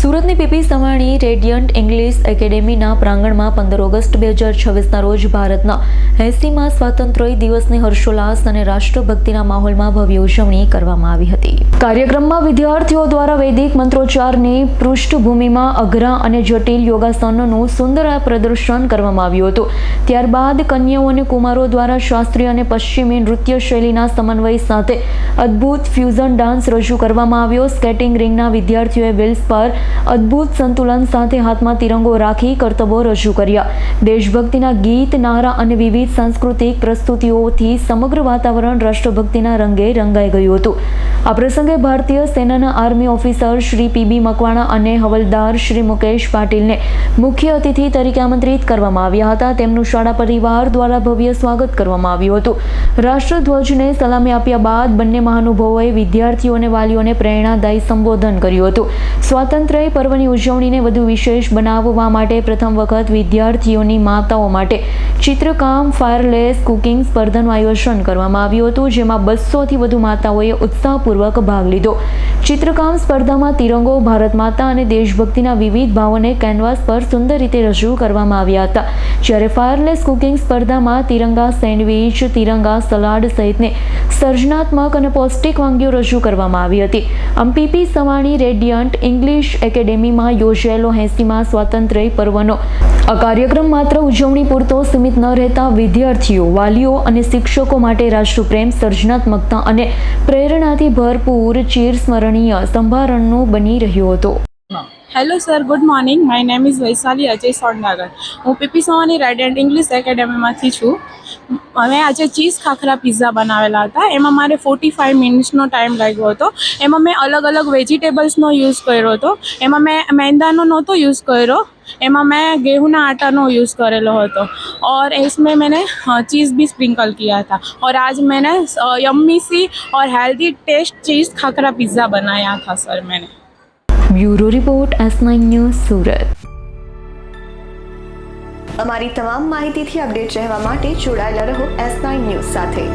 સુરતની PP Savani radiant English એકેડેમીના પ્રાંગણમાં 15 August 2026ના રોજ ભારતના 80મા સ્વાતંત્ર્ય દિવસની હર્ષોલ્લાસ અને રાષ્ટ્રભક્તિના માહોલમાં ભવ્ય ઉજવણી કરવામાં આવી હતી. કાર્યક્રમમાં વિદ્યાર્થીઓ દ્વારા વૈદિક મંત્રોચ્ચારની પૃષ્ઠભૂમિમાં અઘરા અને જટિલ યોગાસનોનું સુંદર પ્રદર્શન કરવામાં આવ્યું હતું. ત્યારબાદ કન્યાઓ અને કુમારો દ્વારા શાસ્ત્રીય અને પશ્ચિમી નૃત્ય શૈલીના સમન્વય સાથે અદ્ભુત ફ્યુઝન ડાન્સ રજૂ કરવામાં આવ્યો. સ્કેટિંગ રિંગના વિદ્યાર્થીઓએ વ્હીલ્સ પર અદ્ભુત સંતુલન સાથે હાથમાં તિરંગો રાખી કરતબો રજૂ કર્યા. દેશભક્તિના ગીત, નારા અને વિવિધ સાંસ્કૃતિક પ્રસ્તુતિઓથી સમગ્ર વાતાવરણ રાષ્ટ્રભક્તિના રંગે રંગાઈ ગયું હતું. આ પ્રસંગે ભારતીય સેનાના army officer Shri PB Makwana અને હવલદાર શ્રી મુકેશ પાટીલને મુખ્ય અતિથિ તરીકે આમંત્રિત કરવામાં આવ્યા હતા. તેમનું શાળા પરિવાર દ્વારા ભવ્ય સ્વાગત કરવામાં આવ્યું હતું. રાષ્ટ્રધ્વજને સલામી આપ્યા બાદ બંને મહાનુભાવોએ વિદ્યાર્થીઓ અને વાલીઓને પ્રેરણાદાયી સંબોધન કર્યું હતું. સ્વાતંત્ર્ય પર્વની ઉજવણીને વધુ વિશેષ બનાવવા માટે પ્રથમ વખત વિદ્યાર્થીઓની માતાઓ માટે ચિત્રકામ ફાયરલેસ કુકિંગ સ્પર્ધાનું આયોજન કરવામાં આવ્યું હતું, જેમાં 200થી વધુ માતાઓએ ઉત્સાહપૂર્વક ભાગ લીધો. ચિત્રકામ સ્પર્ધામાં તિરંગો, ભારત માતા અને દેશભક્તિના વિવિધ ભાવોને કેનવાસ પર સુંદર રીતે રજૂ કરવામાં આવ્યા હતા. જ્યારે ફાયરલેસ કુકિંગ સ્પર્ધામાં તિરંગા સેન્ડવિચ, તિરંગા સલાડ સહિતની સર્જનાત્મક અને પૌષ્ટિક વાનગીઓ રજૂ કરવામાં આવી હતી. આમ પીપી સવાણી રેડિયન્ટ ઇંગ્લિશ એકેડેમીમાં યોજાયેલો 80મા સ્વાતંત્ર્ય પર્વનો આ કાર્યક્રમ માત્ર ઉજવણી પૂરતો સીમિત ન રહેતા વિદ્યાર્થીઓ, વાલીઓ અને શિક્ષકો માટે રાષ્ટ્રપ્રેમ, સર્જનાત્મકતા અને પ્રેરણાથી ભરપૂર ચિરસ્મરણીય સંભારણનું બની રહ્યો હતો. Hello sir, good morning. My name is Vaishali Ajay Sodnagar. હું પીપી સવાણી રેડિયન્ટ ઇંગ્લિશ એકેડેમીમાંથી છું. અમે આજે ચીઝ ખાખરા પિઝા બનાવેલા હતા. એમાં મારે 45 મિનિટ્સનો ટાઈમ લાગ્યો હતો. એમાં મેં અલગ અલગ વેજીટેબલ્સનો યુઝ કર્યો હતો. એમાં મેં મેંદાનો નહોતો યુઝ કર્યો, એમાં મેં गेहूं आटा यूज़ करेलो હતો और इसमें मैंने चीज़ भी स्प्रिंकल किया था और आज मैंने यम्मी सी और हेल्दी टेस्ट चीज़ खाखरा पिज़्ज़ा बनाया था सर मैंने. Bureau report S9 news Surat. અમારી તમામ માહિતીથી અપડેટ રહેવા માટે જોડાયેલા રહો S9 ન્યૂઝ સાથે.